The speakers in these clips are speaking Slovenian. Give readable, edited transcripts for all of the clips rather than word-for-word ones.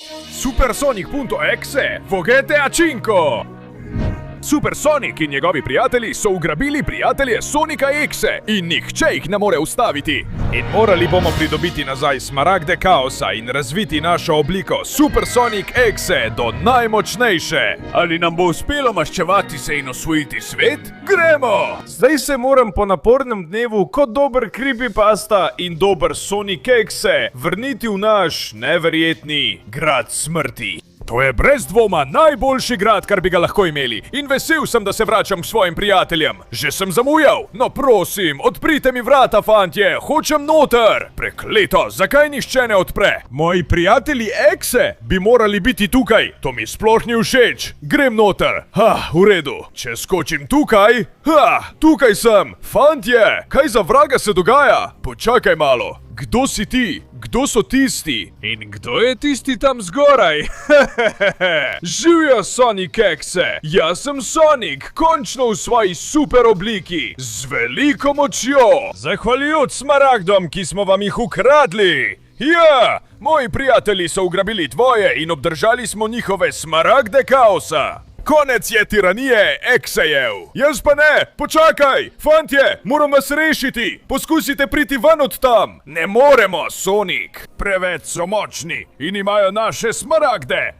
Supersonic.exe, vogete a 5! Supersonic in njegovi prijatelji so ugrabili prijatelje Sonika Exe in nihče jih ne more ustaviti. In morali bomo pridobiti nazaj smaragde kaosa in razviti našo obliko Supersonic Exe do najmočnejše. Ali nam bo uspelo maščevati se in osvojiti svet? Gremo! Zdaj se moram po napornem dnevu kot dober creepypasta in dober Sonic Exe vrniti v naš neverjetni grad smrti. To je brez dvoma najboljši grad, kar bi ga lahko imeli. In vesel sem, da se vračam k svojim prijateljem. Že sem zamujal. No prosim, odprite mi vrata, fantje. Hočem noter. Prekleto, zakaj nihče ne odpre? Moji prijatelji Exe bi morali biti tukaj. To mi sploh ni všeč. Grem noter. V redu. Če skočim tukaj... tukaj sem. Fantje, kaj za vraga se dogaja? Počakaj malo. Kdo si ti? Kdo so tisti? In kdo je tisti tam zgoraj? Živjo, Sonic Exe! Jaz sem Sonic, končno v svoji super obliki, z veliko močjo! Zahvaljujoč smaragdom, ki smo vam jih ukradli! Ja, moji prijatelji so ugrabili tvoje in obdržali smo njihove smaragde kaosa! Konec je tiranije Exejev! Jaz pa ne! Počakaj! Fantje, moram vas rešiti! Poskusite priti ven od tam! Ne moremo, Sonic! Preveč so močni in imajo naše smaragde!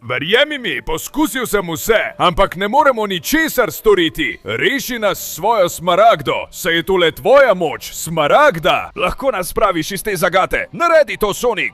Verjemi mi, poskusil sem vse, ampak ne moremo ničesar storiti. Reši nas s svojo smaragdo, saj je tole tvoja moč, smaragda! Lahko nas spraviš iz te zagate. Naredi to, Sonic!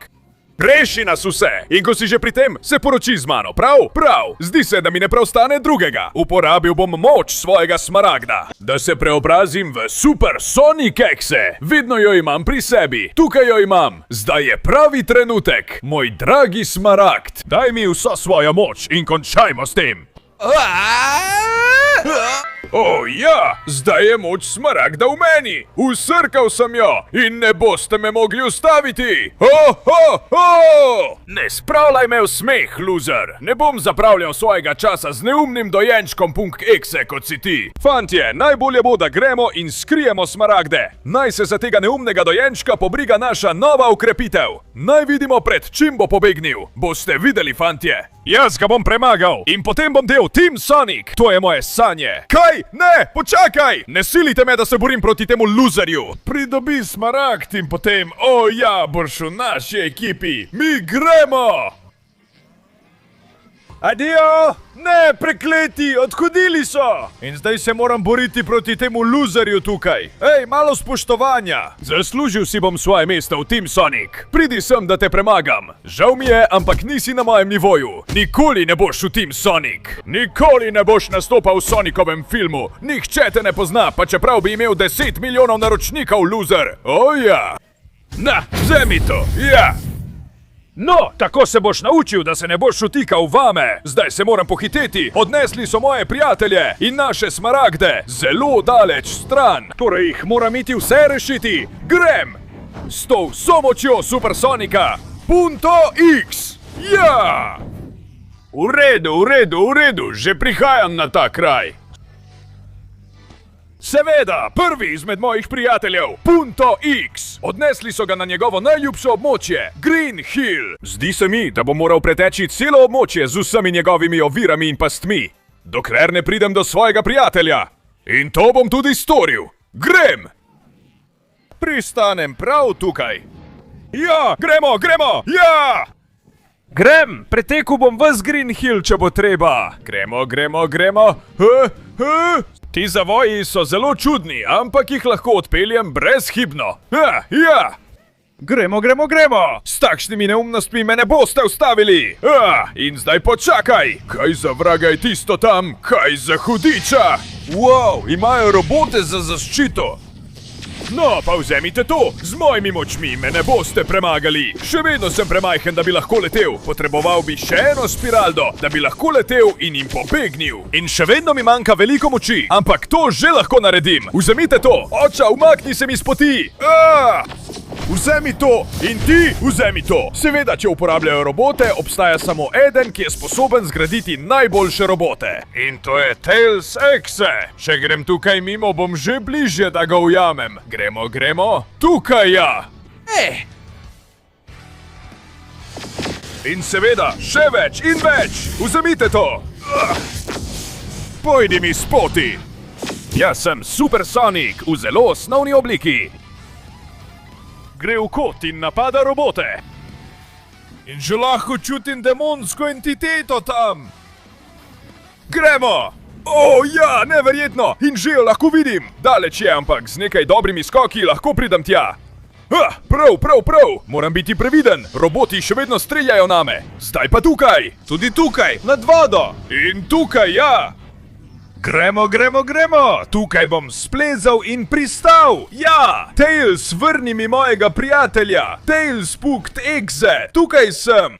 Reši nas vse! In ko si že pri tem, se poroči z mano, prav? Prav! Zdi se, da mi ne preostane drugega. Uporabil bom moč svojega smaragda, da se preobrazim v Super Sonic Exe. Vedno jo imam pri sebi. Tukaj jo imam. Zdaj je pravi trenutek. Moj dragi smaragd, daj mi vso svojo moč in končajmo s tem. Ja, zdaj je moč smaragda v meni. Usrkal sem jo in ne boste me mogli ustaviti. Ne spravljaj me v smeh, loser. Ne bom zapravljal svojega časa z neumnim dojenčkom .exe, kot si ti. Fantje, najbolje bo, da gremo in skrijemo smaragde. Naj se za tega neumnega dojenčka pobriga naša nova ukrepitev. Naj vidimo, pred čim bo pobegnil. Boste videli, fantje. Jaz ga bom premagal in potem bom del Team Sonic. To je moje sanje. Kaj? Ne, počakaj! Ne silite me, da se borim proti temu luzerju. Pridobi smaragd in potem, boš v naši ekipi. Mi gremo! Adijo! Ne, prekleti, odhodili so! In zdaj se moram boriti proti temu luzerju tukaj. Ej, malo spoštovanja! Zaslužil si bom svoje mesto v Team Sonic. Pridi sem, da te premagam. Žal mi je, ampak nisi na mojem nivoju. Nikoli ne boš v Team Sonic. Nikoli ne boš nastopal v Sonicovem filmu. Nihče te ne pozna, pa čeprav bi imel 10 milijonov naročnikov, loser. Ja! Na, vzemi to, ja! No, tako se boš naučil, da se ne boš vtikal vame. Zdaj se moram pohiteti. Odnesli so moje prijatelje in naše smaragde zelo daleč stran. Torej jih moram iti vse rešiti. Grem! S to vso močjo Supersonika. .x. Ja! V redu, že prihajam na ta kraj. Seveda, prvi izmed mojih prijateljev, .x. Odnesli so ga na njegovo najljubše območje, Green Hill. Zdi se mi, da bom moral preteči celo območje z vsemi njegovimi ovirami in pastmi, dokler ne pridem do svojega prijatelja. In to bom tudi storil. Grem! Pristanem prav tukaj. Ja, gremo, ja! Grem, pretekel bom ves Green Hill, če bo treba. Gremo. Ti zavoji so zelo čudni, ampak jih lahko odpeljem brezhibno. Ja! Gremo. S takšnimi neumnostmi me ne boste ustavili. In zdaj počakaj. Kaj za vraga je tisto tam? Kaj za hudiča? Wow, imajo robote za zaščito. No, pa vzemite to. Z mojimi močmi me ne boste premagali. Še vedno sem premajhen, da bi lahko letel. Potreboval bi še eno spiraldo, da bi lahko letel in jim pobegnil. In še vedno mi manjka veliko moči. Ampak to že lahko naredim. Vzemite to. Oča, umakni se mi z poti. Vzemi to in ti vzemi to. Seveda, če uporabljajo robote, obstaja samo eden, ki je sposoben zgraditi najboljše robote. In to je Tails Exe. Če grem tukaj mimo, bom že bližje, da ga ujamem. Gremo. Tukaj, ja. In seveda, še več in več! Vzemite to! Pojdi mi s poti! Jaz sem Supersonik v zelo osnovni obliki. Gre v kot in napada robote. In že lahko čutim demonsko entiteto tam. Gremo! Ja, neverjetno! In že jo lahko vidim! Daleč je, ampak z nekaj dobrimi skoki lahko pridem tja. Prav! Moram biti previden! Roboti še vedno streljajo name! Zdaj pa tukaj! Tudi tukaj, nad vodo! In tukaj, ja! Gremo! Tukaj bom splezal in pristal! Ja! Tails, vrni mi mojega prijatelja! Tails, punkt exe! Tukaj sem!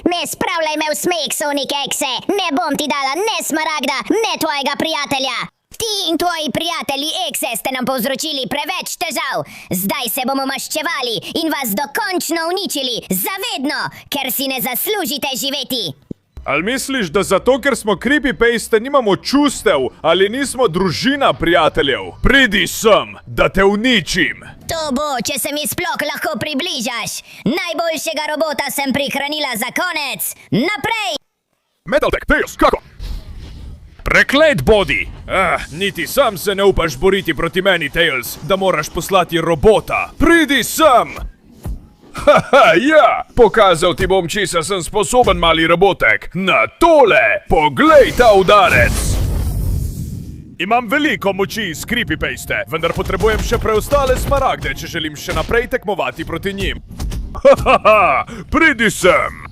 Ne spravljaj me v smeh, Sonic Exe! Ne bom ti dala ne smaragda, ne tvojega prijatelja! Ti in tvoji prijatelji Exe ste nam povzročili preveč težav! Zdaj se bomo maščevali in vas dokončno uničili! Zavedno! Ker si ne zaslužite živeti! Ali misliš, da zato, ker smo creepypaste, nimamo čustev ali nismo družina prijateljev? Pridi sem, da te uničim! To bo, če se mi sploh lahko približaš! Najboljšega robota sem prihranila za konec! Naprej! Metaltech, Tails, kako? Preklet bodi! Niti sam se ne upaš boriti proti meni, Tails, da moraš poslati robota! Pridi sem! Ja! Pokazal ti bom, česa sem sposoben, mali robotek! Na tole! Poglej ta udarec! Imam veliko moči iz creepypaste, vendar potrebujem še preostale smaragde, če želim še naprej tekmovati proti njim. Pridi sem!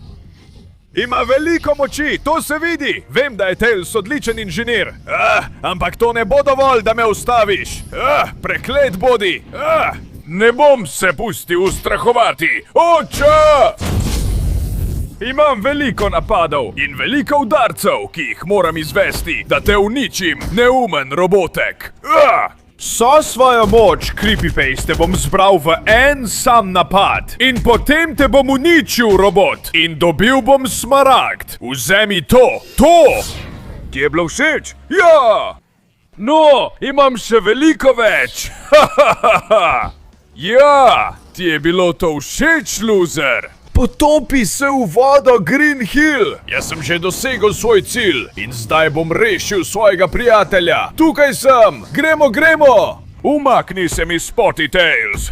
Ima veliko moči, to se vidi! Vem, da je Tails odličen inženir. Ampak to ne bo dovolj, da me ustaviš! Preklet bodi! Ne bom se pustil ustrahovati! Oča! Imam veliko napadov in veliko udarcev, ki jih moram izvesti, da te uničim, neumen robotek! Vso svojo moč, creepypaste, bom zbral v en sam napad. In potem te bom uničil, robot! In dobil bom smaragd! Vzemi to! To! Ti je bilo všeč? Ja! No, imam še veliko več! Ja, ti je bilo to všeč, loser! Potopi se v vodo, Green Hill! Jaz sem že dosegel svoj cilj in zdaj bom rešil svojega prijatelja! Tukaj sem! Gremo! Umakni se mi s poti, Tails!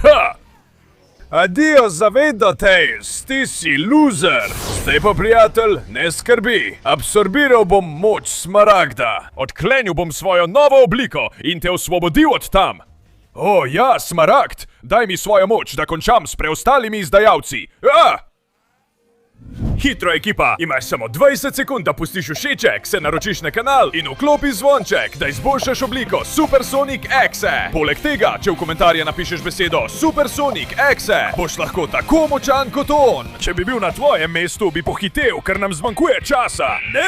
Adijo, zavedo, Tails! Ti si loser! Zdaj pa, prijatelj, ne skrbi! Absorbiral bom moč smaragda! Odklenil bom svojo novo obliko in te osvobodil od tam! Ja, smaragd! Daj mi svojo moč, da končam s preostalimi izdajalci! Hitro, ekipa! Imaš samo 20 sekund, da pustiš všeček, se naročiš na kanal in vklopi zvonček, da izboljšaš obliko Supersonik Exe! Poleg tega, če v komentarje napišeš besedo Supersonik Exe, boš lahko tako močan kot on! Če bi bil na tvojem mestu, bi pohitev, ker nam zmanjkuje časa! Ne!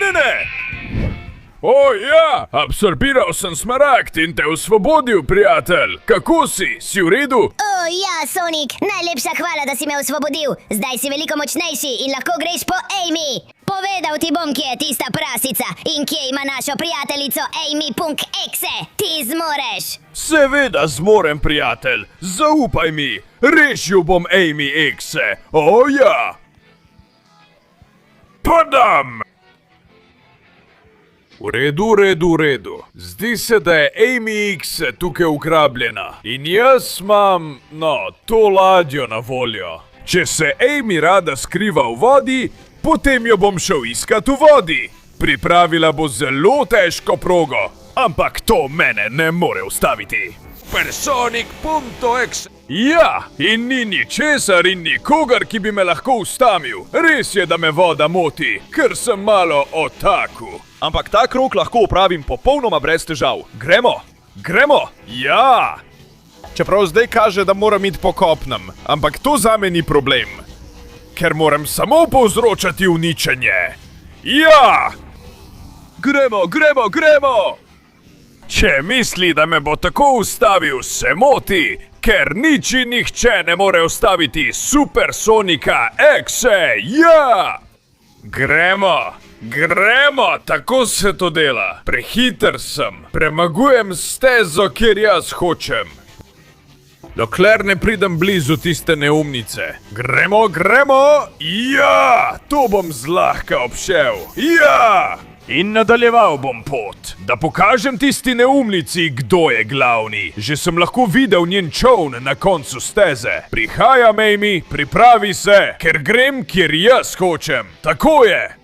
Ja! Absorbiral sem smaragd in te osvobodil, prijatelj! Kako si? Si v redu? Ja, Sonic! Najlepša hvala, da si me osvobodil! Zdaj si veliko močnejši in lahko greš po Amy! Povedal ti bom, kje je tista prasica in kje ima našo prijateljico Amy.exe! Ti zmoreš! Seveda zmorem, prijatelj! Zaupaj mi! Rešil bom Amy.exe! Ja! Padam! V redu. Zdi se, da je Amy.exe tukaj ugrabljena. In jaz imam, to ladjo na voljo. Če se Amy rada skriva v vodi, potem jo bom šel iskat v vodi. Pripravila bo zelo težko progo, ampak to mene ne more ustaviti. Supersonik.exe. Ja, in ni ničesar in nikogar, ki bi me lahko ustavil. Res je, da me voda moti, ker sem malo otaku. Ampak ta krog lahko upravim popolnoma brez težav. Gremo? Ja! Čeprav zdaj kaže, da moram iti po kopnem, ampak to zame ni problem. Ker moram samo povzročati uničenje. Ja! Gremo! Če misli, da me bo tako ustavil, se moti, ker nič in nihče ne more ustaviti Supersonika Exe, ja! Gremo, tako se to dela. Prehiter sem, premagujem stezo, kjer jaz hočem. Dokler ne pridem blizu tiste neumnice. Gremo, gremo! Ja! To bom zlahka obšel. Ja! In nadaljeval bom pot, da pokažem tisti neumnici, kdo je glavni. Že sem lahko videl njen čovn na koncu steze. Prihajam, Amy, pripravi se, ker grem, kjer jaz hočem. Tako je!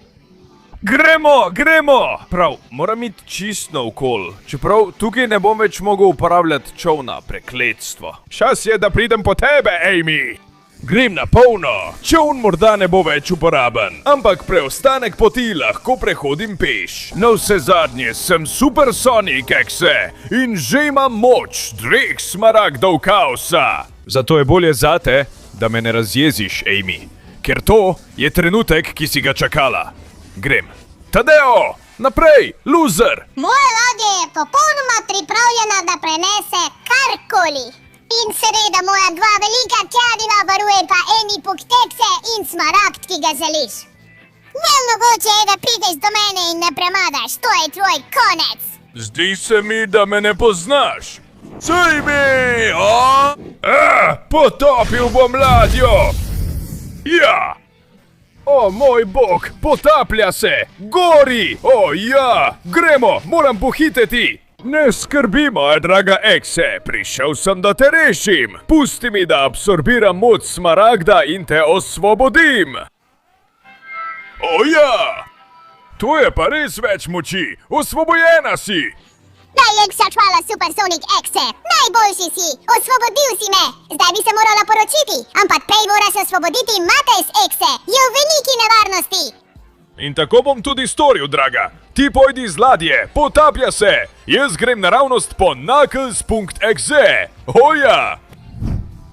Gremo, gremo! Prav, moram iti čist naokol. Čeprav tukaj ne bom več mogel uporabljati čovna, prekletstvo. Čas je, da pridem po tebe, Amy! Grem na polno. Čovn morda ne bo več uporaben, ampak preostanek poti lahko prehodim peš. Na vse zadnje sem Supersonic Exe in že imam moč 2 smaragdov kaosa. Zato je bolje zate, da me ne razjeziš, Amy, ker to je trenutek, ki si ga čakala. Grem. Tadeo! Naprej, loser! Moja ladja je popolnoma pripravljena, da prenese karkoli. In seveda moja 2 velika kladiva varuje pa eni puktekse in smaragd, ki ga želiš. Nemogoče je, da prideš do mene in ne premagaš, to je tvoj konec. Zdi se mi, da me ne poznaš. Sej mi! Potopil bom ladjo! Ja! O, moj bog, potaplja se! Gori! O, ja! Gremo, moram pohiteti! Ne skrbi, moja draga Exe, prišel sem, da te rešim. Pusti mi, da absorbiram moč smaragda in te osvobodim. O, ja! To je pa res več moči. Osvobojena si! Najlepša hvala, Supersonic Exe. Najboljši si, osvobodil si me. Zdaj bi se morala poročiti, ampak prej moraš osvoboditi Mates Exe. Je v veliki nevarnosti. In tako bom tudi storil, draga. Ti pojdi z ladje, potapja se. Jaz grem naravnost po knuckles.exe. O ja!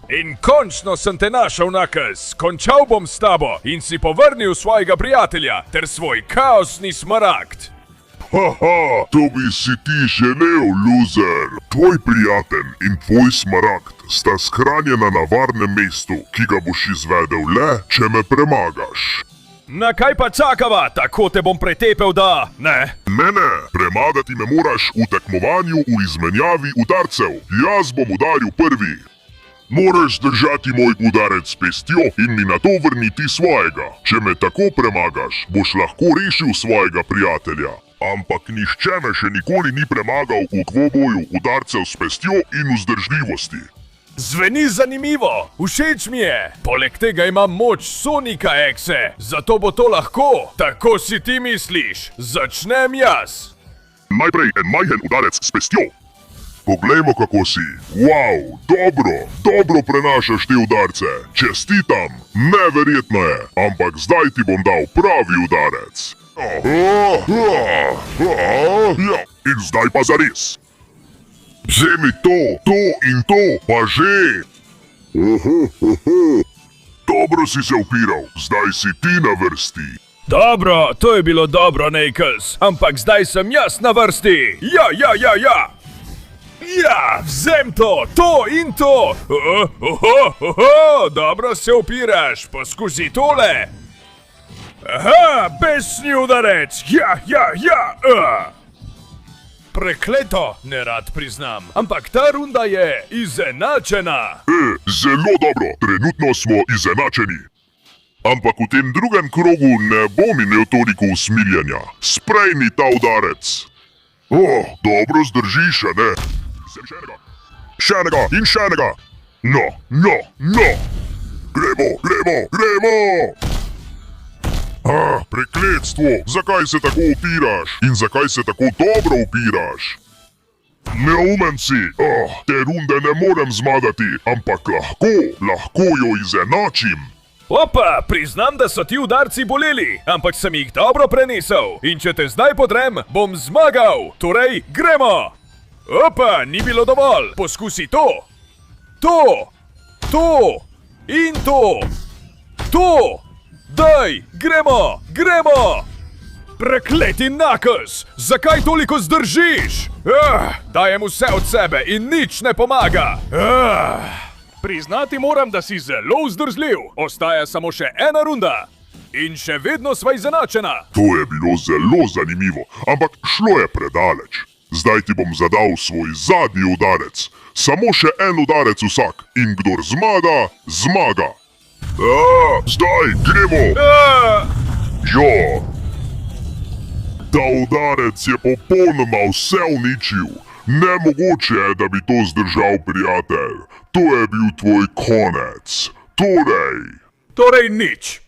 In končno sem te našel, Knuckles. Končal bom s tabo in si povrnil svojega prijatelja ter svoj kaosni smaragd. Haha, to bi si ti želel, loser. Tvoj prijatelj in tvoj smaragd sta shranjena na varnem mestu, ki ga boš izvedel le, če me premagaš. Na kaj pa čakava, tako te bom pretepel, da... Ne. Ne, premagati me moraš v tekmovanju v izmenjavi udarcev. Jaz bom udaril prvi. Moraš držati moj udarec s pestjo in mi nato vrniti svojega. Če me tako premagaš, boš lahko rešil svojega prijatelja. Ampak nihče me še nikoli ni premagal v dvoboju udarcev s pestjo in vzdržljivosti. Zveni zanimivo, všeč mi je. Poleg tega imam moč Sonika Exe, zato bo to lahko. Tako si ti misliš. Začnem jaz. Najprej en majhen udarec s pestjo. Poglejmo, kako si. Wow, dobro prenašaš te udarce. Čestitam, neverjetno je. Ampak zdaj ti bom dal pravi udarec. Ja, in zdaj pa zares. Vzemi to in to, pa že! Dobro si se upiral, zdaj si ti na vrsti. Dobro, to je bilo dobro, Knuckles, ampak zdaj sem jaz na vrsti. Ja! Ja, vzem to in to. Dobro se upiraš, poskusi tole. Aha, besni udarec. Ja. Prekleto, ne rad priznam, ampak ta runda je izenačena. Zelo dobro, trenutno smo izenačeni. Ampak v tem drugem krogu ne bom imel toliko usmiljenja. Sprejmi ta udarec. Dobro zdržiš, a ne? Še enega in še enega. No. Gremo. Prekletstvo, zakaj se tako upiraš? In zakaj se tako dobro upiraš? Neumen si, te runde ne morem zmagati, ampak lahko jo izenačim. Opa, priznam, da so ti udarci boleli, ampak sem jih dobro prenesel. In če te zdaj podrem, bom zmagal. Torej, gremo. Opa, ni bilo dovolj. Poskusi to. In to. Daj, gremo! Prekleti Knuckles, zakaj toliko zdržiš? Dajem vse od sebe in nič ne pomaga. Priznati moram, da si zelo vzdržljiv. Ostaja samo še ena runda. In še vedno sva izenačena. To je bilo zelo zanimivo, ampak šlo je predaleč. Zdaj ti bom zadal svoj zadnji udarec. Samo še en udarec vsak in kdor zmaga, zmaga. Zdaj gremo! Ja! Ta udarec je popolnoma vse uničil. Nemogoče je, da bi to zdržal, prijatelj. To je bil tvoj konec. Torej nič.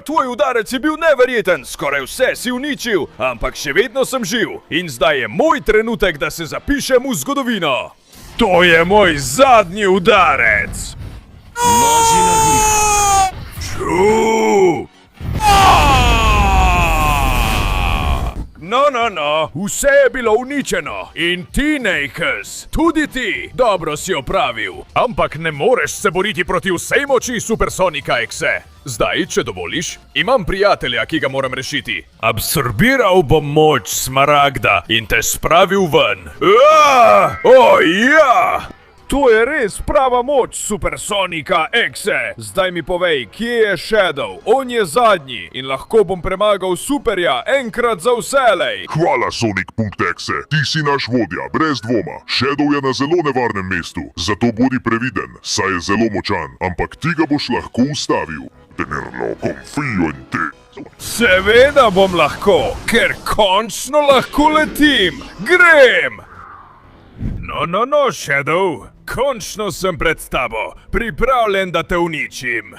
Tvoj udarec je bil neverjeten, skoraj vse si uničil, ampak še vedno sem živ. In zdaj je moj trenutek, da se zapišem v zgodovino. To je moj zadnji udarec. No, vse je bilo uničeno. In ti, Nakes, tudi ti, dobro si opravil. Ampak ne moreš se boriti proti vsej moči Supersonika Exe. Zdaj, če dovoliš, imam prijatelja, ki ga moram rešiti. Absorbiral bom moč Smaragda in te spravil ven. Ja! To je res prava moč Supersonika Exe. Zdaj mi povej, kje je Shadow? On je zadnji in lahko bom premagal Superja enkrat za vselej. Hvala, Sonic.exe. Ti si naš vodja, brez dvoma. Shadow je na zelo nevarnem mestu, zato bodi previden, saj je zelo močan, ampak ti ga boš lahko ustavil. Tenerlo confio in te. Seveda bom lahko, ker končno lahko letim. Grem! No, Shadow. Končno sem pred tabo, pripravljen, da te uničim.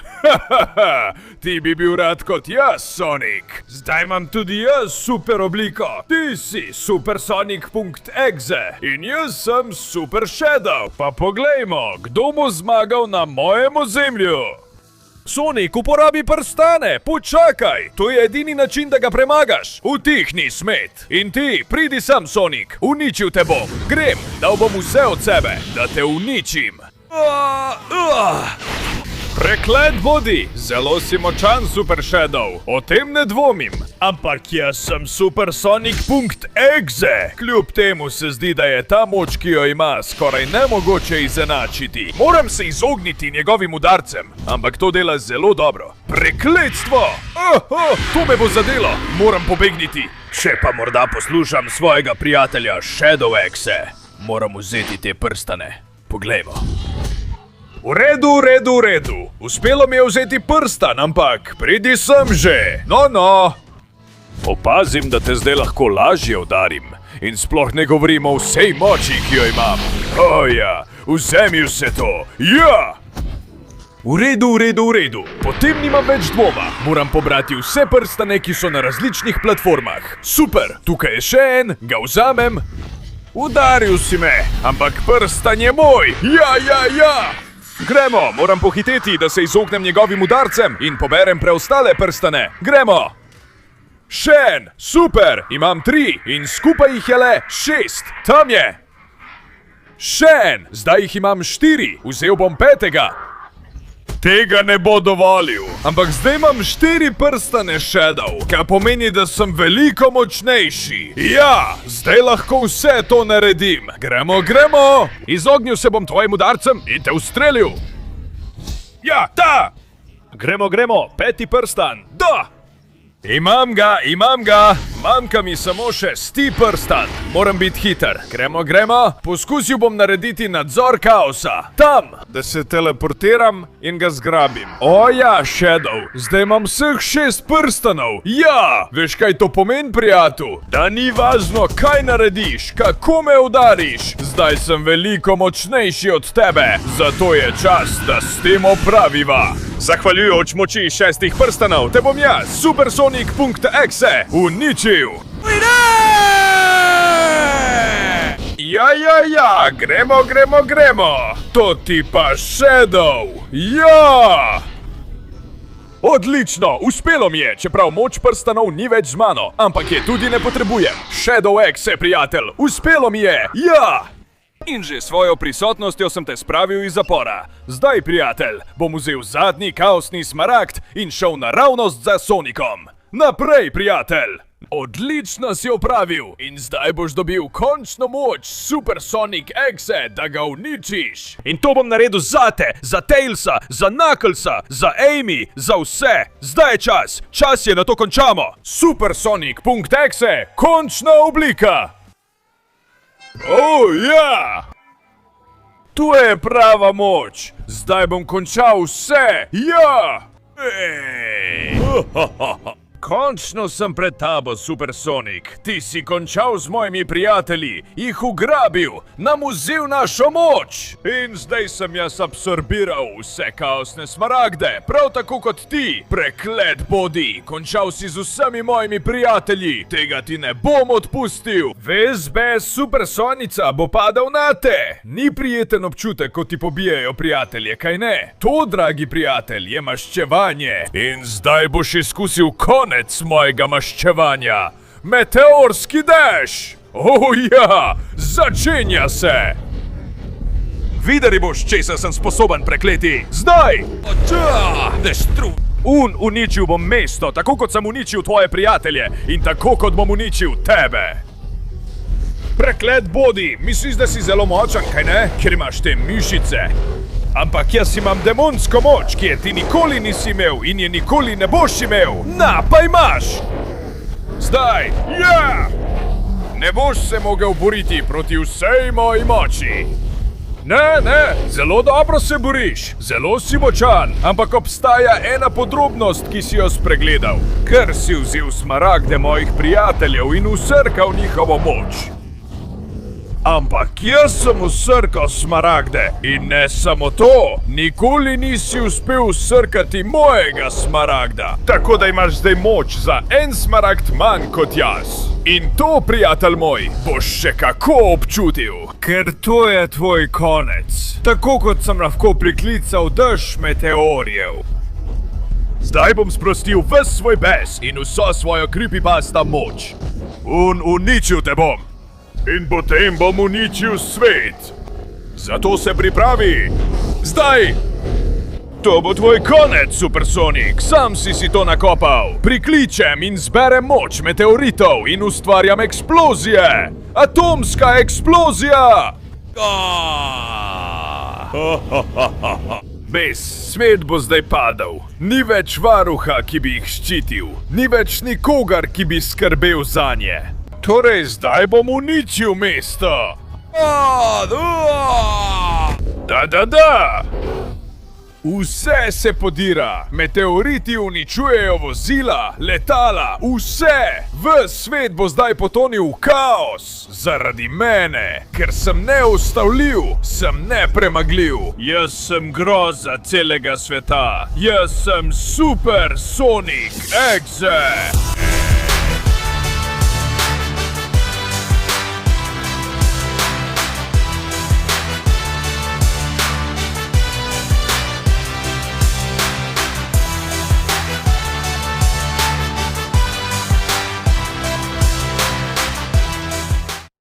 Ti bi bil rad kot jaz, Sonic. Zdaj imam tudi jaz super obliko. Ti si Supersonic.exe in jaz sem Super Shadow. Pa poglejmo, kdo bo zmagal na mojem ozemlju. Sonic, uporabi prstane, počakaj, to je edini način, da ga premagaš. Utihni, smet. In ti, pridi sam, Sonic, uničil te bom. Grem, dal bom vse od sebe, da te uničim. Preklet bodi, zelo si močan, Super Shadow, o tem ne dvomim. Ampak jaz sem Supersonic.exe. Kljub temu se zdi, da je ta moč, ki jo ima, skoraj nemogoče izenačiti. Moram se izogniti njegovim udarcem, ampak to dela zelo dobro. Prekletstvo! To me bo zadelo, moram pobegniti. Če pa morda poslušam svojega prijatelja Shadow Exe, moram vzeti te prstane. Poglejmo. V redu. Uspelo mi je vzeti prstan, ampak pridi sem že. No. Opazim, da te zdaj lahko lažje udarim. In sploh ne govorim o vsej moči, ki jo imam. Ja, vzemi vse to. Ja! V redu. Potem nimam več dvoma. Moram pobrati vse prstane, ki so na različnih platformah. Super, tukaj je še en, ga vzamem. Udaril si me, ampak prstan je moj. Ja! Gremo, moram pohiteti, da se izognem njegovim udarcem in poberem preostale prstane. Gremo! Še en, super, imam 3 in skupaj jih je le 6. Tam je! Še en, zdaj jih imam 4, vzel bom 5. Tega ne bo dovolil, ampak zdaj imam 4 prstane, Shadow, kar pomeni, da sem veliko močnejši. Ja, zdaj lahko vse to naredim. Gremo. Izognil se bom tvojim udarcem in te ustrelil. Ja, ta! Gremo, 5. prstan. Da! Imam ga. Manjka mi samo še 100 prstan. Moram biti hiter. Gremo. Poskusil bom narediti nadzor kaosa. Tam, da se teleportiram in ga zgrabim. Ja, Shadow, zdaj imam vseh 6 prstanov. Ja, veš kaj to pomeni, prijatelj? Da ni važno, kaj narediš, kako me udariš. Zdaj sem veliko močnejši od tebe. Zato je čas, da s tem opraviva. Zahvaljujoč moči 6 prstanov, te bom jaz, Supersonic.exe, uničil. Ja, gremo. To ti pa Shadow. Ja! Odlično, uspelo mi je, čeprav moč prstanov ni več z mano, ampak je tudi ne potrebujem. Shadow Exe, prijatelj, uspelo mi je, ja! In že svojo prisotnostjo sem te spravil iz zapora. Zdaj, prijatelj, bom vzel zadnji kaosni smaragd in šel naravnost za Sonicom. Naprej, prijatelj! Odlično si opravil in zdaj boš dobil končno moč Supersonic Exe, da ga uničiš. In to bom naredil zate, za Tailsa, za Knucklesa, za Amy, za vse. Zdaj je čas je, da to končamo. Supersonic.exe, končna oblika. Ja! To je prava moč! Zdaj bom končal vse! Ja! Končno sem pred tabo, Supersonik. Ti si končal z mojimi prijatelji, jih ugrabil, nam vzel našo moč. In zdaj sem jaz absorbiral vse kaosne smaragde, prav tako kot ti. Preklet bodi, končal si z vsemi mojimi prijatelji. Tega ti ne bom odpustil. Ves bez Supersonica bo padal nate. Ni prijeten občutek, ko ti pobijajo prijatelje, kaj ne? To, dragi prijatelj, je maščevanje. In zdaj boš izkusil konec mojega maščevanja. Meteorski dež! Ja, začenja se! Videli boš, česa sem sposoben prekleti. Zdaj! Uničil bom mesto, tako kot sem uničil tvoje prijatelje in tako kot bom uničil tebe. Preklet bodi, misliš, da si zelo močan, kaj ne? Ker imaš te mišice. Ampak jaz imam demonsko moč, ki je ti nikoli nisi imel in je nikoli ne boš imel. Na, pa imaš! Zdaj, ja! Ne boš se mogel boriti proti vsej moji moči. Ne, zelo dobro se boriš, zelo si močan, ampak obstaja ena podrobnost, ki si jo spregledal. Ker si vzel smaragde mojih prijateljev in usrkal njihovo moč. Ampak jaz sem usrkal smaragde in ne samo to, nikoli nisi uspel usrkati mojega smaragda. Tako da imaš zdaj moč za en smaragd manj kot jaz. In to, prijatelj moj, boš še kako občutil, ker to je tvoj konec. Tako kot sem lahko priklical dež meteorjev. Zdaj bom sprostil ves svoj bes in vso svojo creepypasta moč. Uničil te bom. In potem bom uničil svet. Zato se pripravi. Zdaj! To bo tvoj konec, Supersonik. Sam si to nakopal. Prikličem in zberem moč meteoritov in ustvarjam eksplozije. Atomska eksplozija! Bes, svet bo zdaj padal. Ni več varuha, ki bi jih ščitil. Ni več nikogar, ki bi skrbel zanje. Torej, zdaj bom uničil mesto. Da. Vse se podira. Meteoriti uničujejo vozila, letala, vse. Ves svet bo zdaj potonil v kaos. Zaradi mene, ker sem neustavljiv, sem nepremagljiv. Jaz sem groza celega sveta. Jaz sem Supersonik Exe.